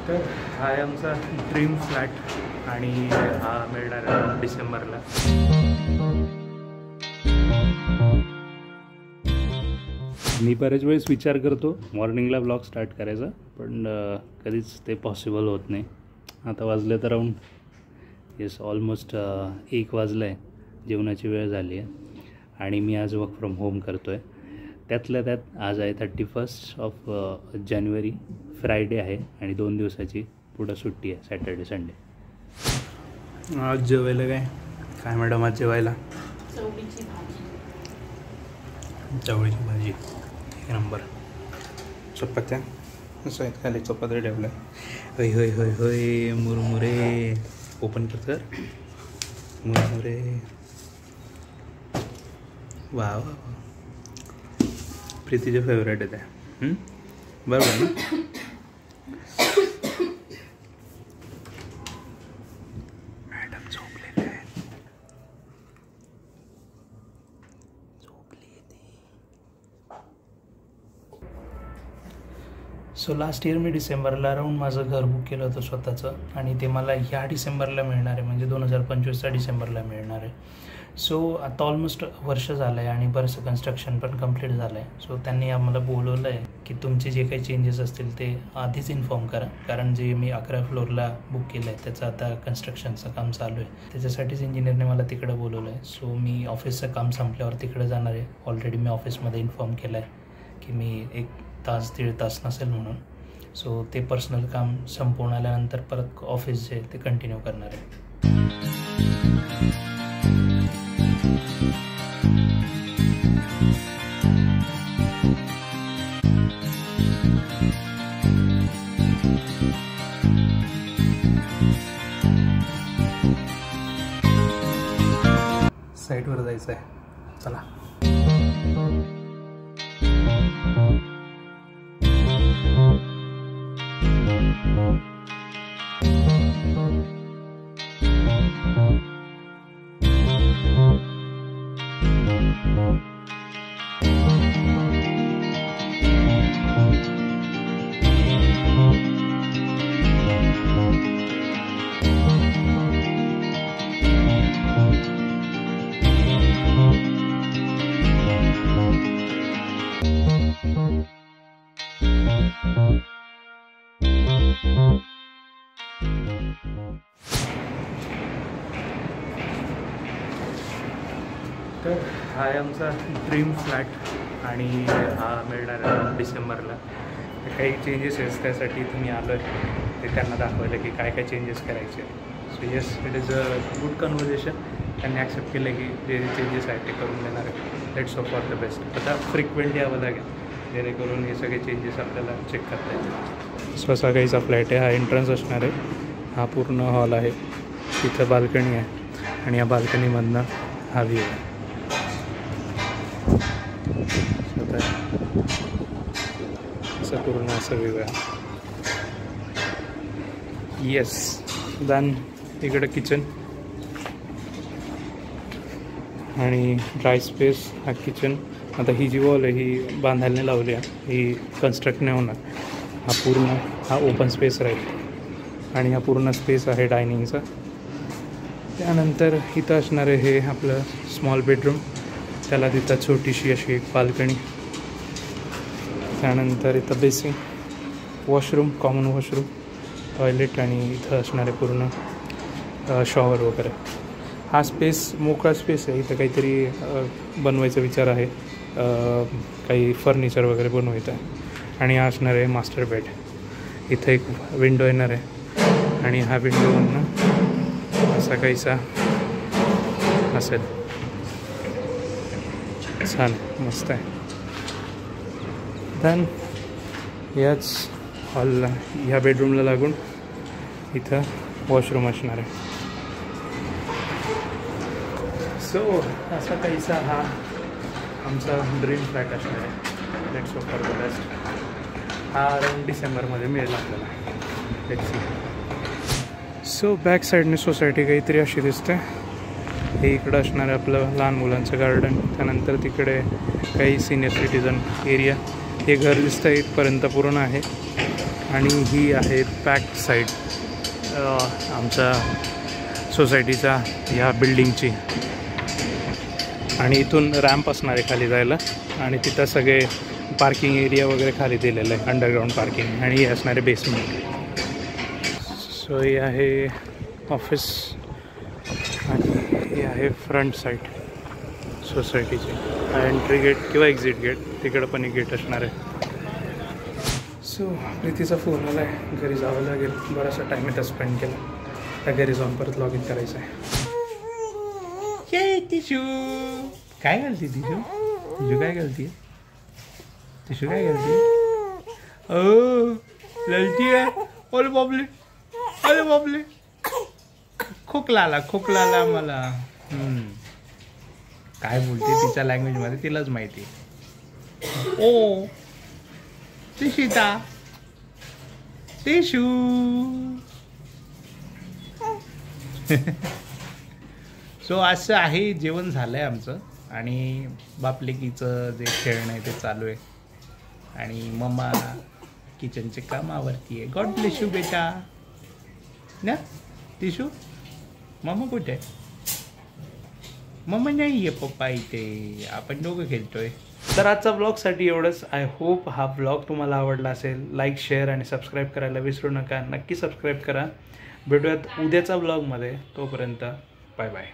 तर हा आहे आमचा ड्रीम फ्लॅट आणि हा मिळणार आहे डिसेंबरला. मी बरेच वेळेस विचार करतो मॉर्निंगला ब्लॉग स्टार्ट करायचा, पण कधीच ते पॉसिबल होत नाही. आता वाजले तर अराऊंड ऑलमोस्ट 1 वाजलं आहे, जेवणाची वेळ झाली आहे आणि मी आज वर्क फ्रॉम होम करतो आहे. त्यातल्या त्यात आज आहे 31 ऑफ जानेवारी, फ्रायडे आहे आणि 2 दिवसाची पुढं सुट्टी आहे, सॅटर्डे संडे. आज जेवायला काय मॅडम? आज जेवायला चवळीची भाजी 1 नंबर. चपात्या असं आहेत, खाली चपात्या ठेवल्या. होय होय होय होय मुरमुरे. ओपन कर सर. मुरमुरे. वा वा, प्रीतीचे फेवरेट आहे त्या. बरोबर ना? मॅडम झोपलेले आहेत. सो लास्ट इयर मी डिसेंबरला अराऊंड माझं घर बुक केलं होतं स्वतःचं, आणि ते मला ह्या डिसेंबरला मिळणार आहे, म्हणजे 2025च्या डिसेंबरला मिळणार आहे. सो आता ऑलमोस्ट वर्ष झालं आहे आणि बरंचसं कन्स्ट्रक्शन पण कंप्लीट झालं आहे. सो त्यांनी आम्हाला बोलवलं आहे की तुमचे जे काही चेंजेस असतील ते आधीच इन्फॉर्म करा, कारण जे मी 11 फ्लोअरला बुक केलं आहे त्याचं आता कन्स्ट्रक्शनचं काम चालू आहे. त्याच्यासाठीच इंजिनियरने मला तिकडं बोलवलं आहे. सो मी ऑफिसचं काम संपल्यावर तिकडे जाणार आहे. ऑलरेडी मी ऑफिसमध्ये इन्फॉर्म केलं आहे की मी 1 तास 1.5 तास नसेल म्हणून. सो ते पर्सनल काम संपवून आल्यानंतर परत ऑफिस जे ते कंटिन्यू करणार आहे. साईटवर जायचं आहे, चला. तर हा आहे आमचा ड्रीम फ्लॅट आणि हा मिळणार आहे डिसेंबरला. काही चेंजेस आहेत, त्यासाठी तुम्ही आलो आहे ते त्यांना दाखवलं की काय काय चेंजेस करायचे. So yes, it is a good conversation. त्यांनी ॲक्सेप्ट केलं की जे चेंजेस आहेत ते करून देणार आहे. Let's hope for the best. आता फ्रिक्वेंट यावं लागेल जेणेकरून हे सगळे चेंजेस आपल्याला चेक करता येतील. सो असा काहीचा फ्लॅट आहे. हा एंट्रन्स असणार आहे. हा पूर्ण हॉल आहे, तिथं बाल्कनी आहे आणि या बाल्कनीमधनं हा व्ह्यू आहे. असं पूर्ण असं वेगळं. येस, दॅन इकडं किचन आणि ड्राय स्पेस. हा किचन. आता ही जी वॉल आहे ही बांधायला लावली आहे, ही कन्स्ट्रक्ट नाही होणार. हा ओपन स्पेस राहील आणि हा पूर्ण स्पेस आहे डायनिंगचा. त्यानंतर इथं असणार आहे हे आपलं स्मॉल बेडरूम, त्याला तिथं छोटीशी अशी एक बाल्कनी. त्यानंतर इथं basin, washroom, common washroom, toilet आणि इथं असणारे पूर्ण शॉवर वगैरे. हा स्पेस मोकळा स्पेस आहे. इथं काहीतरी बनवायचा विचार आहे, काही फर्निचर वगैरे बनवायचं आहे. आणि हा असणार आहे मास्टर बेड. इथं एक विंडो येणार आहे आणि हा विंडोवरनं असा काहीसा असेल. छान, मस्त आहे. दॅन याच हॉलला, ह्या बेडरूमला लागून इथं वॉशरूम असणार आहे. सो असा काहीसा हा आमचा ड्रीम फ्लॅट असणार आहे. Let's hope for the best. हा अराऊंड डिसेंबरमध्ये मिळेल आपल्याला. Let's see. सो बॅक साईडने सोसायटी काहीतरी अशी दिसते. हे इकडं असणार आहे आपलं लहान मुलांचं गार्डन. त्यानंतर तिकडे काही सिनियर सिटीजन एरिया. हे घर दिसतं इथपर्यंत पूर्ण आहे. आणि ही आहे बॅक साईड आमच्या सोसायटीच्या ह्या बिल्डिंगची. आणि इथून रॅम्प असणार आहे खाली जायला आणि तिथं सगळे पार्किंग एरिया वगैरे खाली दिलेलं आहे, अंडरग्राऊंड पार्किंग. आणि हे असणारे बेसमेंट. सो हे आहे ऑफिस आणि हे आहे फ्रंट साईड सोसायटीची. एंट्री गेट किंवा एक्झिट गेट, तिकडं पण एक गेट असणार आहे. सो प्रीतीचा फोन आला आहे, घरी जावं लागेल. बराचसा टाईम इथं स्पेंड केला, त्या घरी जाऊन परत लॉग इन करायचं आहे. तिशू काय घालते? तिशू काय घालते? तिशू काय घालते? ओ ललती आहे. ओले बाबले खोकला आला मला. काय बोलते तिच्या लँग्वेजमध्ये तिलाच माहिती. ओ तिशिता तिशू. सो असं आहे. जेवण झालं आहे आमचं आणि बापलेकीचं जे खेळणं आहे ते चालू आहे आणि मम्मा किचनचे कामावरती आहे. गॉड ब्लेस यू बेटा ना. तिशू मम्मा कुठे आहे? मम्मा नाही आहे पप्पा इथे, आपण दोघं खेळतोय. तर आजचा ब्लॉगसाठी एवढंच. आय होप हा ब्लॉग तुम्हाला आवडला असेल. लाईक, शेअर आणि सबस्क्राईब करायला विसरू नका. नक्की सबस्क्राईब करा. भेटूयात उद्याचा ब्लॉगमध्ये. तोपर्यंत बाय बाय.